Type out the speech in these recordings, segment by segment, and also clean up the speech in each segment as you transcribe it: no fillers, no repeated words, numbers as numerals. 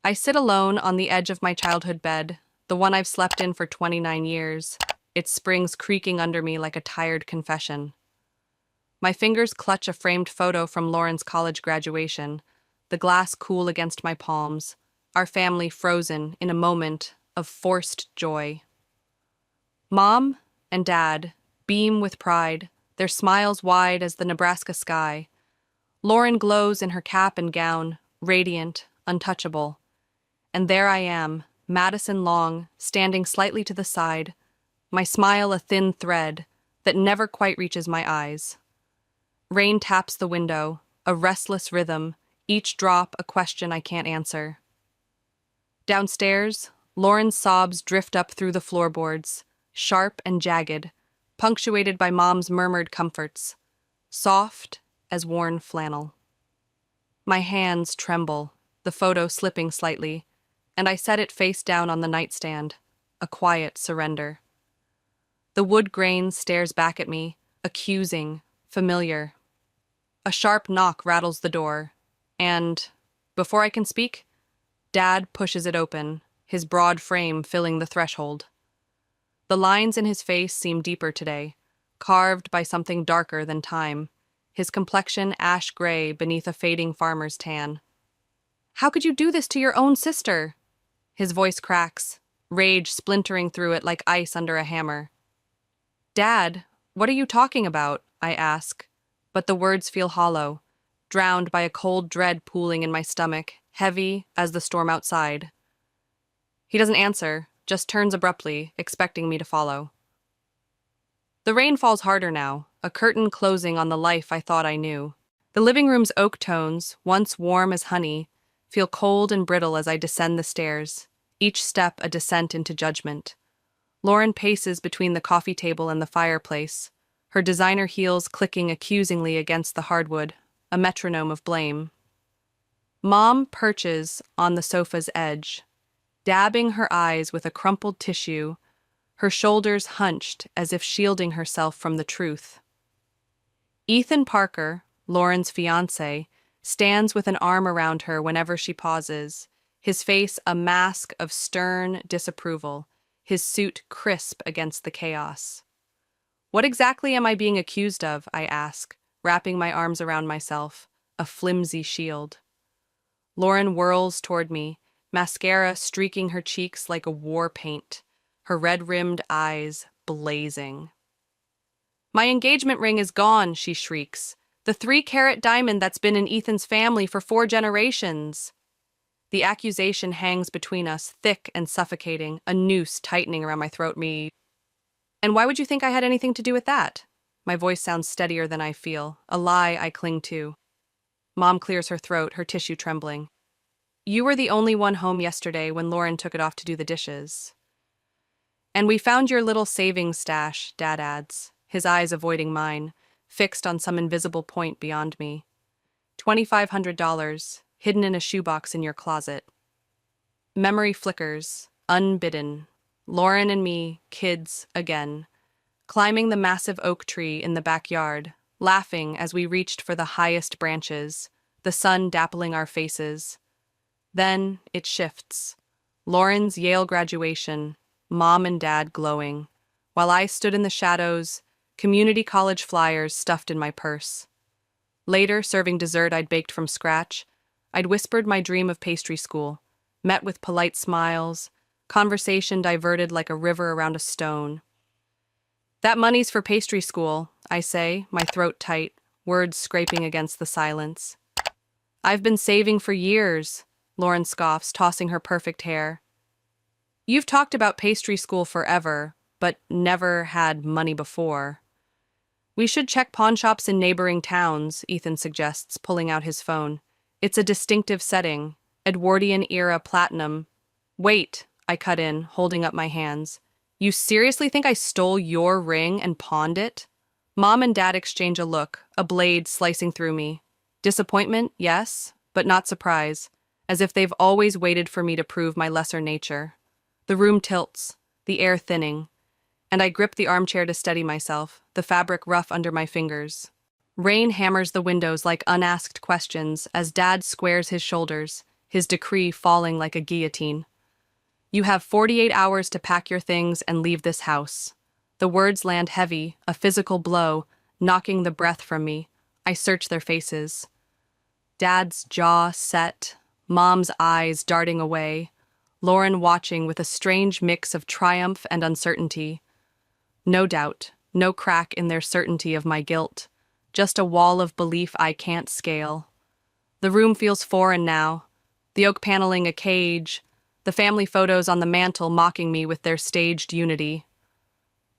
I sit alone on the edge of my childhood bed, the one I've slept in for 29 years, its springs creaking under me like a tired confession. My fingers clutch a framed photo from Lauren's college graduation, the glass cool against my palms, our family frozen in a moment of forced joy. Mom and Dad beam with pride, their smiles wide as the Nebraska sky. Lauren glows in her cap and gown, radiant, untouchable. And there I am, Madison Long, standing slightly to the side, my smile a thin thread that never quite reaches my eyes. Rain taps the window, a restless rhythm, each drop a question I can't answer. Downstairs, Lauren's sobs drift up through the floorboards, sharp and jagged, punctuated by Mom's murmured comforts, soft as worn flannel. My hands tremble, the photo slipping slightly, and I set it face down on the nightstand, a quiet surrender. The wood grain stares back at me, accusing, familiar. A sharp knock rattles the door, and, before I can speak, Dad pushes it open, his broad frame filling the threshold. The lines in his face seem deeper today, carved by something darker than time, his complexion ash-gray beneath a fading farmer's tan. "How could you do this to your own sister?" His voice cracks, rage splintering through it like ice under a hammer. "Dad, what are you talking about?" I ask, but the words feel hollow, drowned by a cold dread pooling in my stomach, heavy as the storm outside. He doesn't answer, just turns abruptly, expecting me to follow. The rain falls harder now, a curtain closing on the life I thought I knew. The living room's oak tones, once warm as honey, feel cold and brittle as I descend the stairs, each step a descent into judgment. Lauren paces between the coffee table and the fireplace, her designer heels clicking accusingly against the hardwood, a metronome of blame. Mom perches on the sofa's edge, dabbing her eyes with a crumpled tissue, her shoulders hunched as if shielding herself from the truth. Ethan Parker, Lauren's fiancé, stands with an arm around her whenever she pauses, his face a mask of stern disapproval, his suit crisp against the chaos. "What exactly am I being accused of?" I ask, wrapping my arms around myself, a flimsy shield. Lauren whirls toward me, mascara streaking her cheeks like a war paint, her red-rimmed eyes blazing. "My engagement ring is gone," she shrieks. "The 3-carat diamond that's been in Ethan's family for 4 generations." The accusation hangs between us, thick and suffocating, a noose tightening around my throat. "And why would you think I had anything to do with that?" My voice sounds steadier than I feel, a lie I cling to. Mom clears her throat, her tissue trembling. "You were the only one home yesterday when Lauren took it off to do the dishes." "And we found your little savings stash," Dad adds, his eyes avoiding mine, fixed on some invisible point beyond me. $2,500, hidden in a shoebox in your closet. Memory flickers, unbidden. Lauren and me, kids again, climbing the massive oak tree in the backyard, laughing as we reached for the highest branches, the sun dappling our faces. Then it shifts. Lauren's Yale graduation, Mom and Dad glowing, while I stood in the shadows, community college flyers stuffed in my purse. Later, serving dessert I'd baked from scratch, I'd whispered my dream of pastry school, met with polite smiles, conversation diverted like a river around a stone. "That money's for pastry school," I say, my throat tight, words scraping against the silence. "I've been saving for years," Lauren scoffs, tossing her perfect hair. "You've talked about pastry school forever, but never had money before." "We should check pawn shops in neighboring towns," Ethan suggests, pulling out his phone. "It's a distinctive setting, Edwardian-era platinum." "Wait," I cut in, holding up my hands. "You seriously think I stole your ring and pawned it?" Mom and Dad exchange a look, a blade slicing through me. Disappointment, yes, but not surprise, as if they've always waited for me to prove my lesser nature. The room tilts, the air thinning, and I grip the armchair to steady myself, the fabric rough under my fingers. Rain hammers the windows like unasked questions as Dad squares his shoulders, his decree falling like a guillotine. You have 48 hours to pack your things and leave this house. The words land heavy, a physical blow, knocking the breath from me. I search their faces. Dad's jaw set, Mom's eyes darting away, Lauren watching with a strange mix of triumph and uncertainty. No doubt, no crack in their certainty of my guilt, just a wall of belief I can't scale. The room feels foreign now, the oak paneling a cage, the family photos on the mantel mocking me with their staged unity.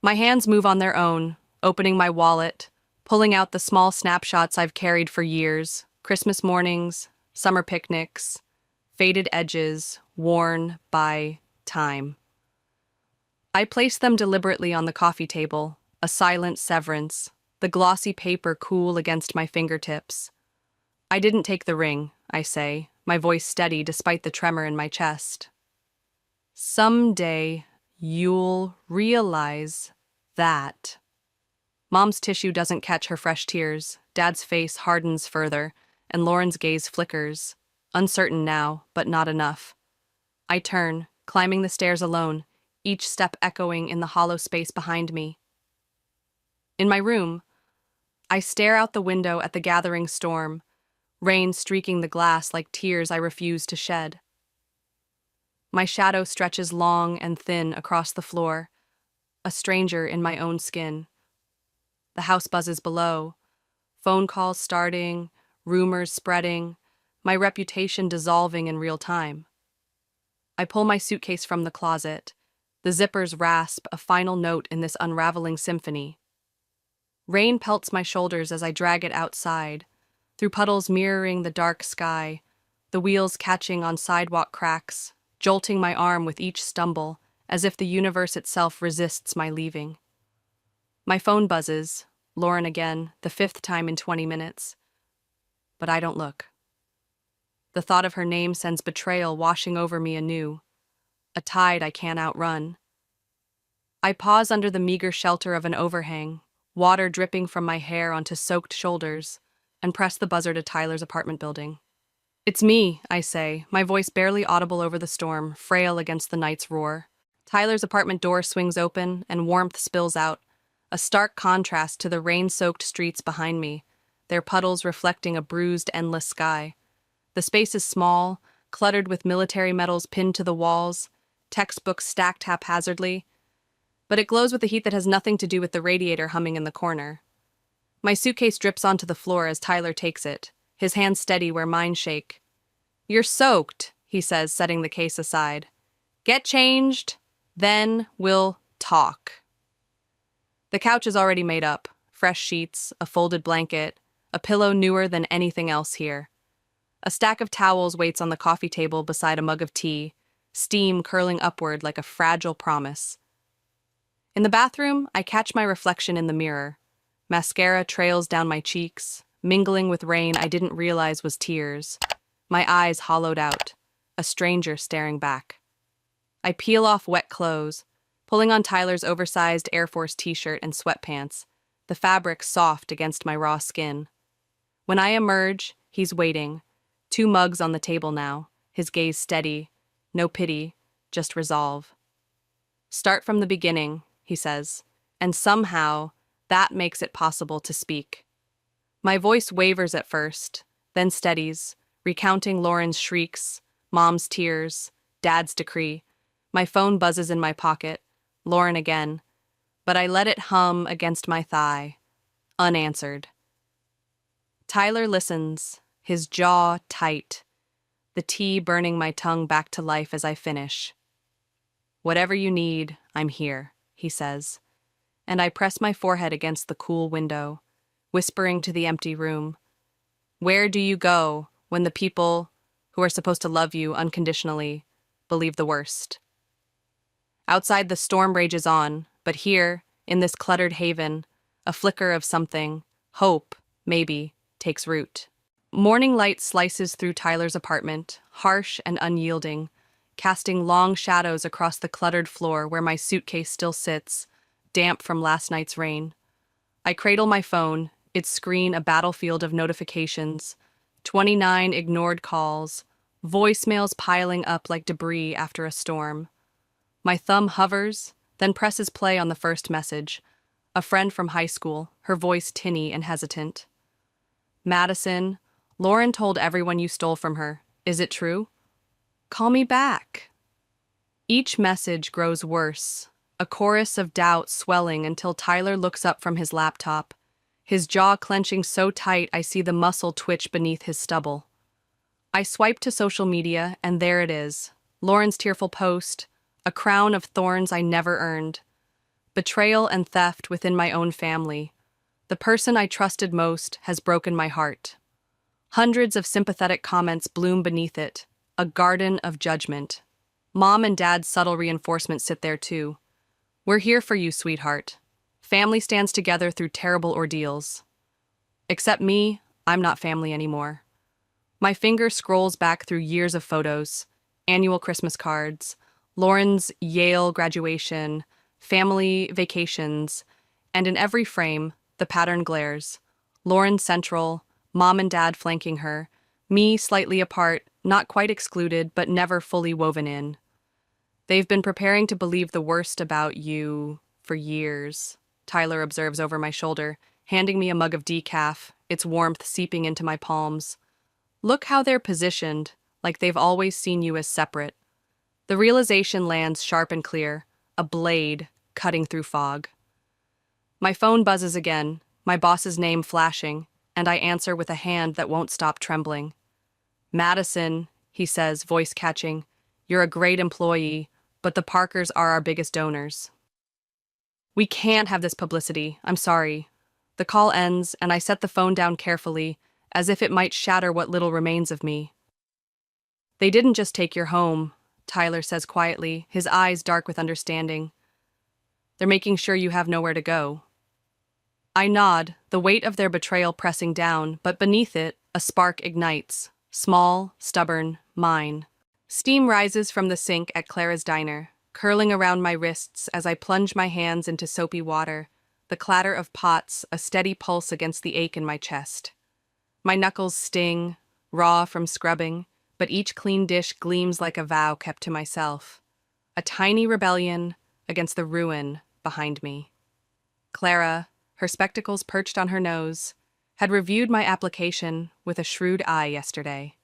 My hands move on their own, opening my wallet, pulling out the small snapshots I've carried for years, Christmas mornings, summer picnics, faded edges, worn by time. I place them deliberately on the coffee table, a silent severance, the glossy paper cool against my fingertips. I didn't take the ring, I say, my voice steady despite the tremor in my chest. Someday, you'll realize that. Mom's tissue doesn't catch her fresh tears, Dad's face hardens further, and Lauren's gaze flickers, uncertain now, but not enough. I turn, climbing the stairs alone, each step echoing in the hollow space behind me. In my room, I stare out the window at the gathering storm, rain streaking the glass like tears I refuse to shed. My shadow stretches long and thin across the floor, a stranger in my own skin. The house buzzes below, phone calls starting, rumors spreading, my reputation dissolving in real time. I pull my suitcase from the closet, the zippers rasp a final note in this unraveling symphony. Rain pelts my shoulders as I drag it outside, through puddles mirroring the dark sky, the wheels catching on sidewalk cracks, jolting my arm with each stumble, as if the universe itself resists my leaving. My phone buzzes, Lauren again, the 5th time in 20 minutes. But I don't look. The thought of her name sends betrayal washing over me anew, a tide I can't outrun. I pause under the meager shelter of an overhang, water dripping from my hair onto soaked shoulders, and press the buzzer to Tyler's apartment building. It's me, I say, my voice barely audible over the storm, frail against the night's roar. Tyler's apartment door swings open, and warmth spills out, a stark contrast to the rain-soaked streets behind me, their puddles reflecting a bruised, endless sky. The space is small, cluttered with military medals pinned to the walls, textbooks stacked haphazardly, but it glows with a heat that has nothing to do with the radiator humming in the corner. My suitcase drips onto the floor as Tyler takes it, his hands steady where mine shake. "You're soaked," he says, setting the case aside. "Get changed, then we'll talk." The couch is already made up, fresh sheets, a folded blanket, a pillow newer than anything else here. A stack of towels waits on the coffee table beside a mug of tea, steam curling upward like a fragile promise. In the bathroom, I catch my reflection in the mirror. Mascara trails down my cheeks, mingling with rain I didn't realize was tears. My eyes hollowed out, a stranger staring back. I peel off wet clothes, pulling on Tyler's oversized Air Force t-shirt and sweatpants, the fabric soft against my raw skin. When I emerge, he's waiting, 2 mugs on the table now, his gaze steady, no pity, just resolve. "Start from the beginning," he says, and somehow that makes it possible to speak. My voice wavers at first, then steadies, recounting Lauren's shrieks, Mom's tears, Dad's decree. My phone buzzes in my pocket, Lauren again, but I let it hum against my thigh, unanswered. Tyler listens, his jaw tight, the tea burning my tongue back to life as I finish. "Whatever you need, I'm here," he says, and I press my forehead against the cool window, whispering to the empty room. Where do you go when the people who are supposed to love you unconditionally believe the worst? Outside, the storm rages on, but here, in this cluttered haven, a flicker of something, hope, maybe, takes root. Morning light slices through Tyler's apartment, harsh and unyielding, casting long shadows across the cluttered floor where my suitcase still sits, damp from last night's rain. I cradle my phone, its screen a battlefield of notifications, 29 ignored calls, voicemails piling up like debris after a storm. My thumb hovers, then presses play on the first message. A friend from high school, her voice tinny and hesitant. Madison, Lauren told everyone you stole from her. Is it true? Call me back. Each message grows worse, a chorus of doubt swelling until Tyler looks up from his laptop, his jaw clenching so tight I see the muscle twitch beneath his stubble. I swipe to social media, and there it is. Lauren's tearful post, a crown of thorns I never earned. Betrayal and theft within my own family. The person I trusted most has broken my heart. Hundreds of sympathetic comments bloom beneath it, a garden of judgment. Mom and Dad's subtle reinforcement sit there too. We're here for you, sweetheart. Family stands together through terrible ordeals. Except me, I'm not family anymore. My finger scrolls back through years of photos, annual Christmas cards, Lauren's Yale graduation, family vacations, and in every frame, the pattern glares. Lauren central, Mom and Dad flanking her, me slightly apart, not quite excluded, but never fully woven in. They've been preparing to believe the worst about you for years, Tyler observes over my shoulder, handing me a mug of decaf, its warmth seeping into my palms. Look how they're positioned, like they've always seen you as separate. The realization lands sharp and clear, a blade cutting through fog. My phone buzzes again, my boss's name flashing, and I answer with a hand that won't stop trembling. Madison, he says, voice catching, you're a great employee, but the Parkers are our biggest donors. We can't have this publicity, I'm sorry. The call ends, and I set the phone down carefully, as if it might shatter what little remains of me. They didn't just take your home, Tyler says quietly, his eyes dark with understanding. They're making sure you have nowhere to go. I nod, the weight of their betrayal pressing down, but beneath it, a spark ignites. Small, stubborn, mine. Steam rises from the sink at Clara's diner, curling around my wrists as I plunge my hands into soapy water, the clatter of pots a steady pulse against the ache in my chest. My knuckles sting, raw from scrubbing, but each clean dish gleams like a vow kept to myself. A tiny rebellion against the ruin behind me. Clara, her spectacles perched on her nose, had reviewed my application with a shrewd eye yesterday.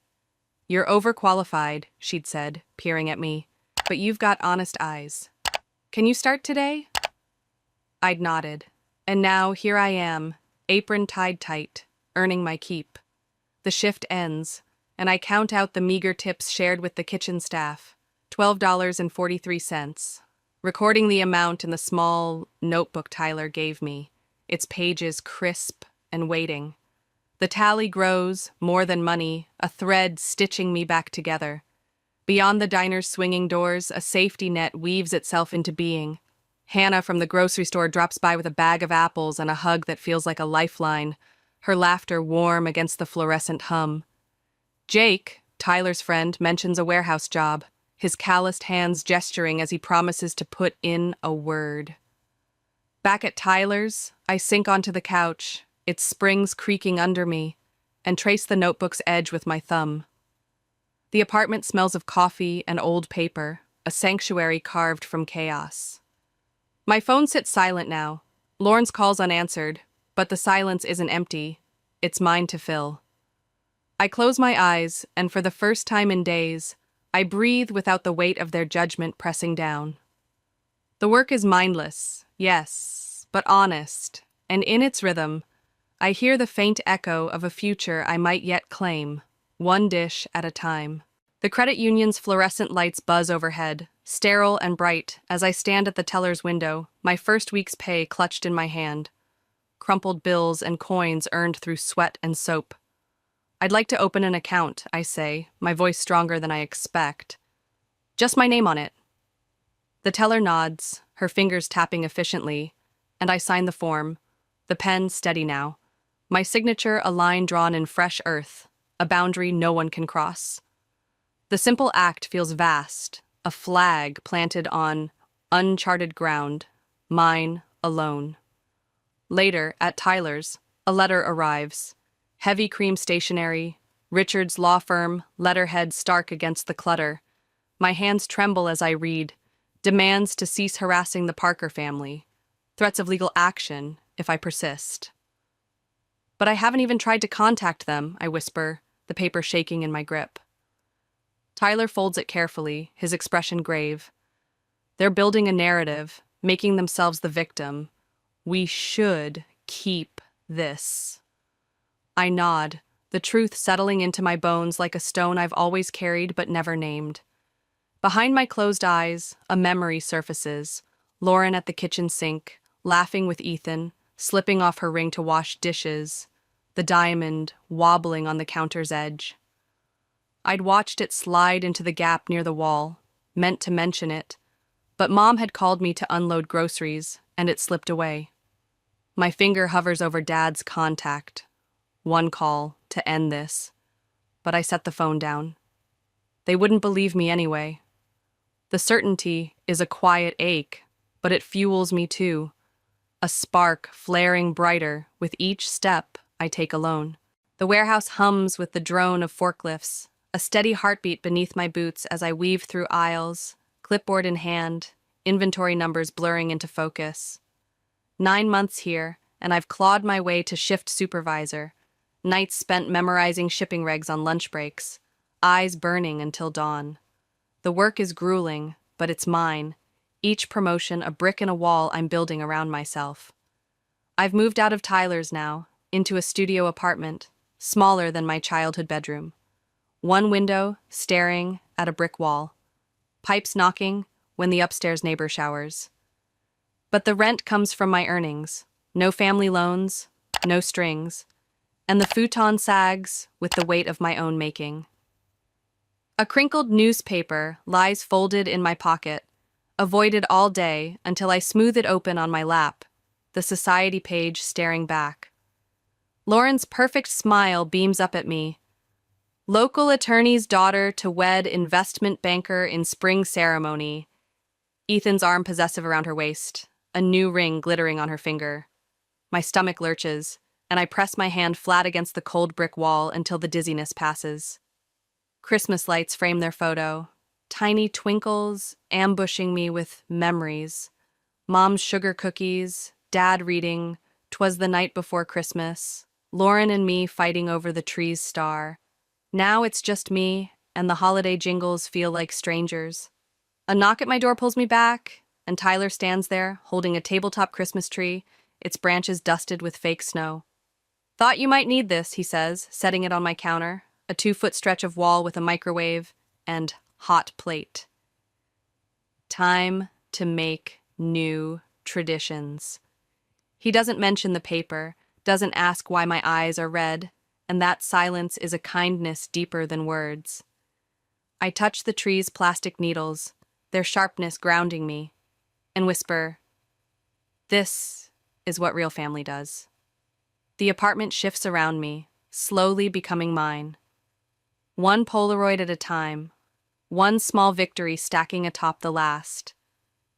You're overqualified, she'd said, peering at me, but you've got honest eyes. Can you start today? I'd nodded, and now here I am, apron tied tight, earning my keep. The shift ends, and I count out the meager tips shared with the kitchen staff, $12.43, recording the amount in the small notebook Tyler gave me, its pages crisp and waiting. The tally grows, more than money, a thread stitching me back together. Beyond the diner's swinging doors, a safety net weaves itself into being. Hannah from the grocery store drops by with a bag of apples and a hug that feels like a lifeline, her laughter warm against the fluorescent hum. Jake, Tyler's friend, mentions a warehouse job, his calloused hands gesturing as he promises to put in a word. Back at Tyler's, I sink onto the couch, its springs creaking under me, and trace the notebook's edge with my thumb. The apartment smells of coffee and old paper, a sanctuary carved from chaos. My phone sits silent now, Lauren's calls unanswered, but the silence isn't empty, it's mine to fill. I close my eyes, and for the first time in days, I breathe without the weight of their judgment pressing down. The work is mindless, yes, but honest, and in its rhythm, I hear the faint echo of a future I might yet claim, one dish at a time. The credit union's fluorescent lights buzz overhead, sterile and bright, as I stand at the teller's window, my first week's pay clutched in my hand. Crumpled bills and coins earned through sweat and soap. I'd like to open an account, I say, my voice stronger than I expect. Just my name on it. The teller nods, her fingers tapping efficiently, and I sign the form, the pen steady now. My signature a line drawn in fresh earth, a boundary no one can cross. The simple act feels vast, a flag planted on uncharted ground, mine alone. Later, at Tyler's, a letter arrives, heavy cream stationery, Richard's law firm, letterhead stark against the clutter. My hands tremble as I read. Demands to cease harassing the Parker family. Threats of legal action if I persist. But I haven't even tried to contact them, I whisper, the paper shaking in my grip. Tyler folds it carefully, his expression grave. They're building a narrative, making themselves the victim. We should keep this. I nod, the truth settling into my bones like a stone I've always carried but never named. Behind my closed eyes, a memory surfaces. Lauren at the kitchen sink, laughing with Ethan, slipping off her ring to wash dishes, the diamond wobbling on the counter's edge. I'd watched it slide into the gap near the wall, meant to mention it, but Mom had called me to unload groceries, and it slipped away. My finger hovers over Dad's contact. One call to end this, but I set the phone down. They wouldn't believe me anyway. The certainty is a quiet ache, but it fuels me too. A spark flaring brighter with each step I take alone. The warehouse hums with the drone of forklifts, a steady heartbeat beneath my boots as I weave through aisles, clipboard in hand, inventory numbers blurring into focus. 9 months here, and I've clawed my way to shift supervisor, nights spent memorizing shipping regs on lunch breaks, eyes burning until dawn. The work is grueling, but it's mine. Each promotion a brick in a wall I'm building around myself. I've moved out of Tyler's now, into a studio apartment, smaller than my childhood bedroom. One window, staring at a brick wall. Pipes knocking when the upstairs neighbor showers. But the rent comes from my earnings. No family loans, no strings. And the futon sags with the weight of my own making. A crinkled newspaper lies folded in my pocket, avoided all day until I smooth it open on my lap, the society page staring back. Lauren's perfect smile beams up at me. Local attorney's daughter to wed investment banker in spring ceremony. Ethan's arm possessive around her waist, a new ring glittering on her finger. My stomach lurches, and I press my hand flat against the cold brick wall until the dizziness passes. Christmas lights frame their photo, tiny twinkles ambushing me with memories. Mom's sugar cookies, Dad reading, "'Twas the Night Before Christmas, Lauren and me fighting over the tree's star. Now it's just me, and the holiday jingles feel like strangers. A knock at my door pulls me back, and Tyler stands there, holding a tabletop Christmas tree, its branches dusted with fake snow. "Thought you might need this," he says, setting it on my counter, a 2-foot stretch of wall with a microwave and hot plate. Time to make new traditions. He doesn't mention the paper, doesn't ask why my eyes are red, and that silence is a kindness deeper than words. I touch the tree's plastic needles, their sharpness grounding me, and whisper, "This is what real family does." The apartment shifts around me, slowly becoming mine. One Polaroid at a time, one small victory stacking atop the last.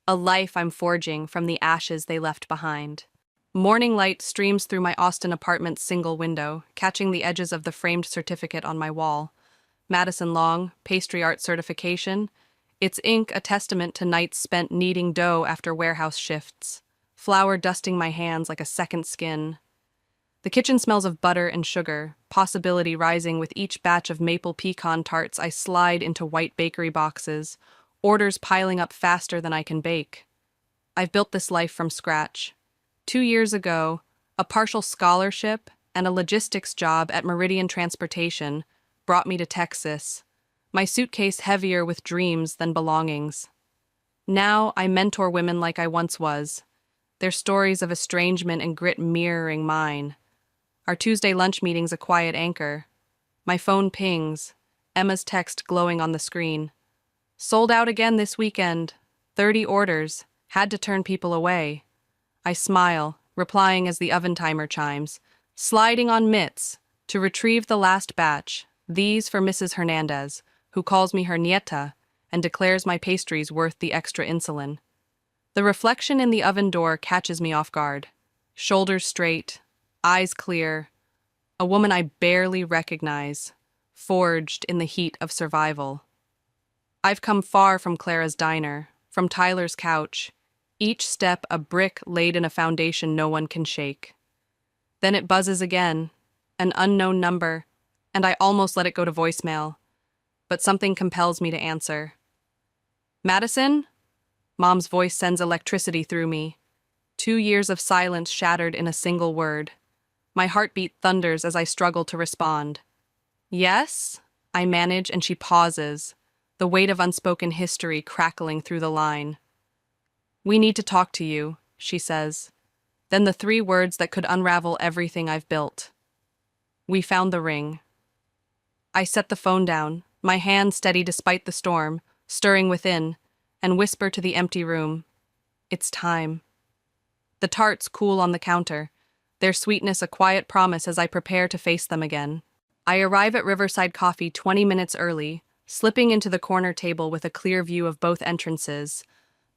A life I'm forging from the ashes they left behind. Morning light streams through my Austin apartment's single window, catching the edges of the framed certificate on my wall. Madison Long, pastry art certification. Its ink a testament to nights spent kneading dough after warehouse shifts. Flour dusting my hands like a second skin. The kitchen smells of butter and sugar, possibility rising with each batch of maple pecan tarts I slide into white bakery boxes, orders piling up faster than I can bake. I've built this life from scratch. 2 years ago, a partial scholarship and a logistics job at Meridian Transportation brought me to Texas, my suitcase heavier with dreams than belongings. Now I mentor women like I once was, their stories of estrangement and grit mirroring mine. Our Tuesday lunch meeting's a quiet anchor. My phone pings, Emma's text glowing on the screen. "Sold out again this weekend. 30 orders. Had to turn people away." I smile, replying as the oven timer chimes, sliding on mitts to retrieve the last batch, these for Mrs. Hernandez, who calls me her nieta and declares my pastry's worth the extra insulin. The reflection in the oven door catches me off guard. Shoulders straight, eyes clear, a woman I barely recognize, forged in the heat of survival. I've come far from Clara's diner, from Tyler's couch, each step a brick laid in a foundation no one can shake. Then it buzzes again, an unknown number, and I almost let it go to voicemail, but something compels me to answer. Madison? Mom's voice sends electricity through me. 2 years of silence shattered in a single word. My heartbeat thunders as I struggle to respond. Yes? I manage, and she pauses, the weight of unspoken history crackling through the line. We need to talk to you, she says. Then the 3 words that could unravel everything I've built. We found the ring. I set the phone down, my hand steady despite the storm, stirring within, and whisper to the empty room. It's time. The tarts cool on the counter, their sweetness a quiet promise as I prepare to face them again. I arrive at Riverside Coffee 20 minutes early, slipping into the corner table with a clear view of both entrances,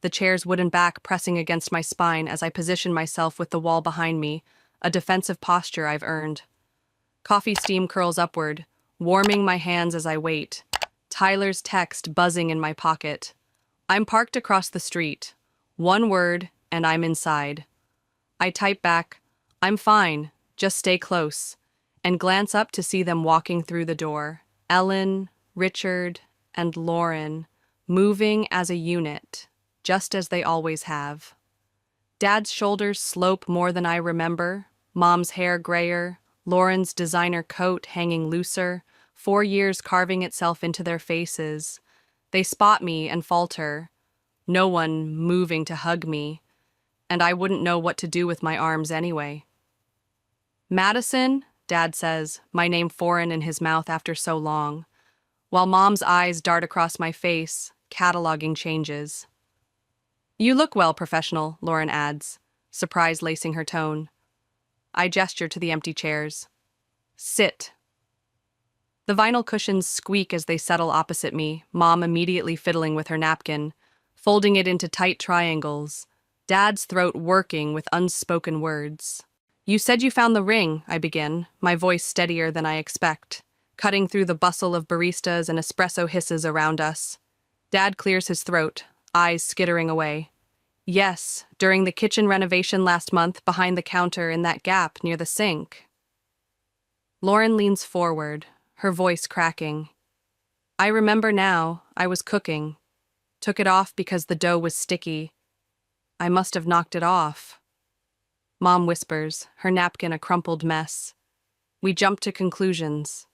the chair's wooden back pressing against my spine as I position myself with the wall behind me, a defensive posture I've earned. Coffee steam curls upward, warming my hands as I wait. Tyler's text buzzing in my pocket. I'm parked across the street. 1 word, and I'm inside. I type back, I'm fine, just stay close, and glance up to see them walking through the door. Ellen, Richard, and Lauren, moving as a unit, just as they always have. Dad's shoulders slope more than I remember, Mom's hair grayer, Lauren's designer coat hanging looser, 4 years carving itself into their faces. They spot me and falter, no one moving to hug me, and I wouldn't know what to do with my arms anyway. Madison, Dad says, my name foreign in his mouth after so long, while Mom's eyes dart across my face, cataloging changes. You look well, professional, Lauren adds, surprise lacing her tone. I gesture to the empty chairs. Sit. The vinyl cushions squeak as they settle opposite me, Mom immediately fiddling with her napkin, folding it into tight triangles, Dad's throat working with unspoken words. You said you found the ring, I begin, my voice steadier than I expect, cutting through the bustle of baristas and espresso hisses around us. Dad clears his throat, eyes skittering away. Yes, during the kitchen renovation last month behind the counter in that gap near the sink. Lauren leans forward, her voice cracking. I remember now, I was cooking. Took it off because the dough was sticky. I must have knocked it off. Mom whispers, her napkin a crumpled mess. We jump to conclusions.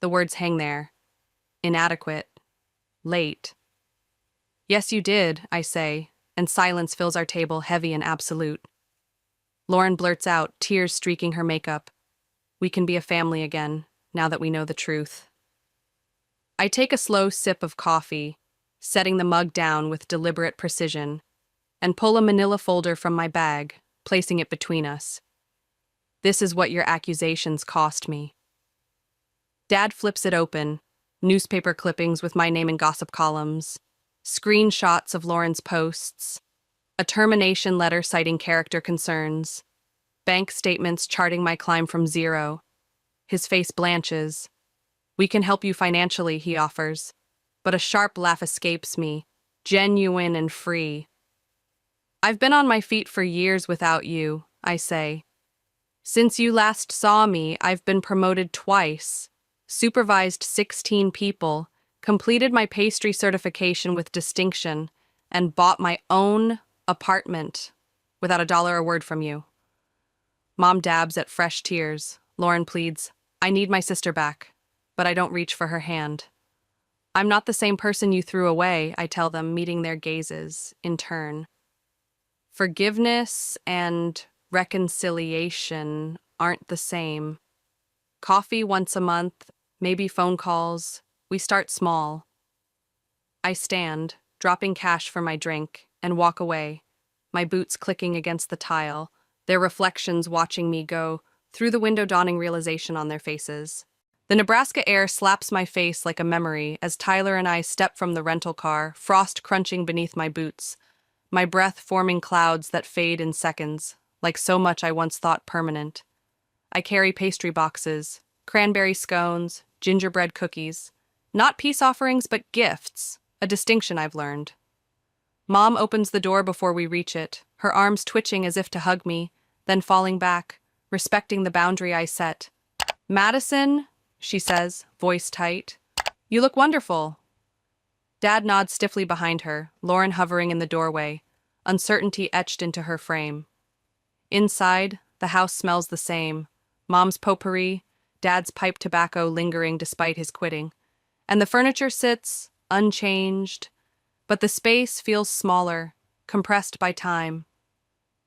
The words hang there. Inadequate. Late. Yes, you did, I say, and silence fills our table heavy and absolute. Lauren blurts out, tears streaking her makeup. We can be a family again, now that we know the truth. I take a slow sip of coffee, setting the mug down with deliberate precision, and pull a manila folder from my bag, placing it between us. This is what your accusations cost me. Dad flips it open, newspaper clippings with my name in gossip columns, screenshots of Lauren's posts, a termination letter citing character concerns, bank statements charting my climb from 0. His face blanches. We can help you financially, he offers, but a sharp laugh escapes me, genuine and free. I've been on my feet for years without you, I say. Since you last saw me, I've been promoted twice, supervised 16 people, completed my pastry certification with distinction, and bought my own apartment without $1 a word from you. Mom dabs at fresh tears. Lauren pleads, I need my sister back, but I don't reach for her hand. I'm not the same person you threw away, I tell them, meeting their gazes in turn. Forgiveness and reconciliation aren't the same. Coffee once a month, maybe phone calls. We start small. I stand, dropping cash for my drink, and walk away, my boots clicking against the tile, their reflections watching me go, through the window dawning realization on their faces. The Nebraska air slaps my face like a memory as Tyler and I step from the rental car, frost crunching beneath my boots, my breath forming clouds that fade in seconds, like so much I once thought permanent. I carry pastry boxes, Cranberry scones, gingerbread cookies. Not peace offerings, but gifts, a distinction I've learned. Mom opens the door before we reach it, her arms twitching as if to hug me, then falling back, respecting the boundary I set. "Madison," she says, voice tight, "you look wonderful." Dad nods stiffly behind her, Lauren hovering in the doorway, uncertainty etched into her frame. Inside, the house smells the same. Mom's potpourri, Dad's pipe tobacco lingering despite his quitting. And the furniture sits, unchanged, but the space feels smaller, compressed by time.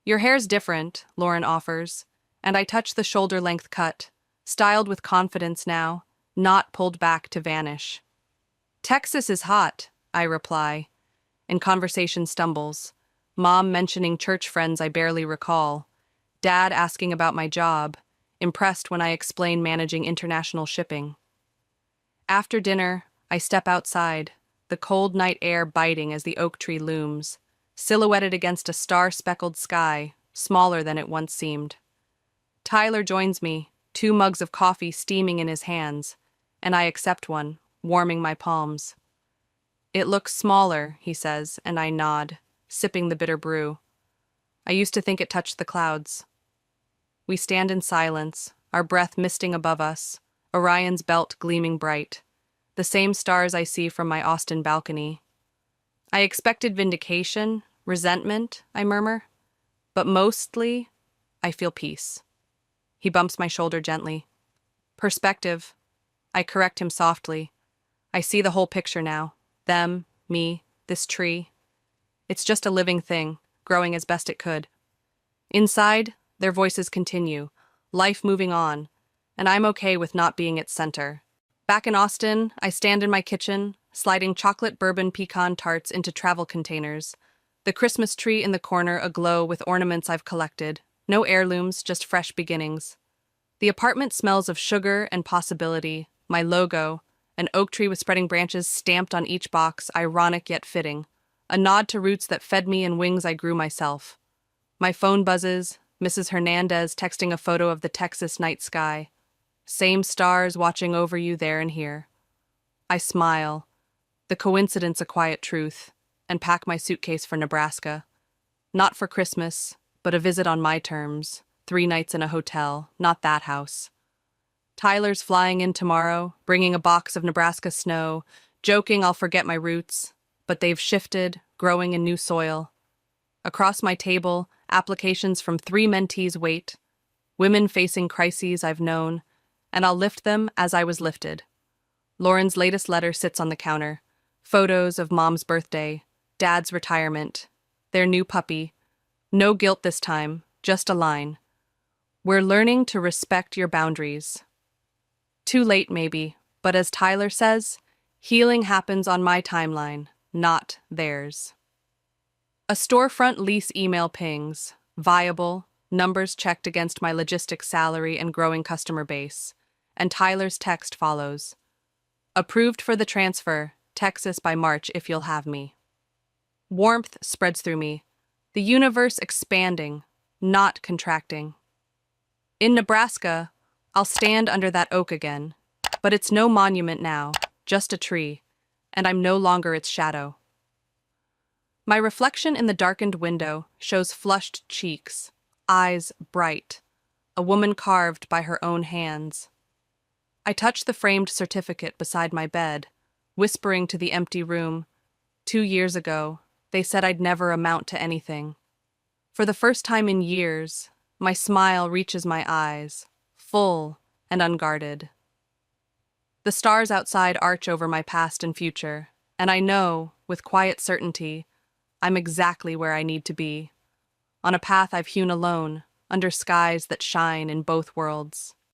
"Your hair's different," Lauren offers, and I touch the shoulder-length cut, styled with confidence now, not pulled back to vanish. "Texas is hot," I reply, and conversation stumbles. Mom mentioning church friends I barely recall. Dad asking about my job, impressed when I explain managing international shipping. After dinner, I step outside, the cold night air biting as the oak tree looms, silhouetted against a star-speckled sky, smaller than it once seemed. Tyler joins me, 2 mugs of coffee steaming in his hands, and I accept one, warming my palms. "It looks smaller," he says, and I nod, sipping the bitter brew. "I used to think it touched the clouds." We stand in silence, our breath misting above us, Orion's belt gleaming bright, the same stars I see from my Austin balcony. "I expected vindication, resentment," I murmur, "but mostly, I feel peace." He bumps my shoulder gently. "Perspective." I correct him softly. I see the whole picture now. Them, me, this tree. It's just a living thing, growing as best it could. Inside, their voices continue, life moving on, and I'm okay with not being its center. Back in Austin, I stand in my kitchen, sliding chocolate bourbon pecan tarts into travel containers, the Christmas tree in the corner aglow with ornaments I've collected, no heirlooms, just fresh beginnings. The apartment smells of sugar and possibility, my logo, an oak tree with spreading branches stamped on each box, ironic yet fitting, a nod to roots that fed me and wings I grew myself. My phone buzzes, Mrs. Hernandez texting a photo of the Texas night sky. Same stars watching over you there and here. I smile, the coincidence a quiet truth, and pack my suitcase for Nebraska. Not for Christmas, but a visit on my terms, 3 nights in a hotel, not that house. Tyler's flying in tomorrow, bringing a box of Nebraska snow, joking I'll forget my roots, but they've shifted, growing in new soil. Across my table, applications from 3 mentees wait, women facing crises I've known, and I'll lift them as I was lifted. Lauren's latest letter sits on the counter. Photos of Mom's birthday, Dad's retirement, their new puppy. No guilt this time, just a line. "We're learning to respect your boundaries." Too late, maybe, but as Tyler says, healing happens on my timeline, not theirs. A storefront lease email pings, viable, numbers checked against my logistics salary and growing customer base, and Tyler's text follows. "Approved for the transfer, Texas by March if you'll have me." Warmth spreads through me, the universe expanding, not contracting. In Nebraska, I'll stand under that oak again, but it's no monument now, just a tree, and I'm no longer its shadow. My reflection in the darkened window shows flushed cheeks, eyes bright, a woman carved by her own hands. I touch the framed certificate beside my bed, whispering to the empty room, 2 years ago, they said I'd never amount to anything. For the first time in years, my smile reaches my eyes, full and unguarded. The stars outside arch over my past and future, and I know, with quiet certainty, I'm exactly where I need to be, on a path I've hewn alone, under skies that shine in both worlds.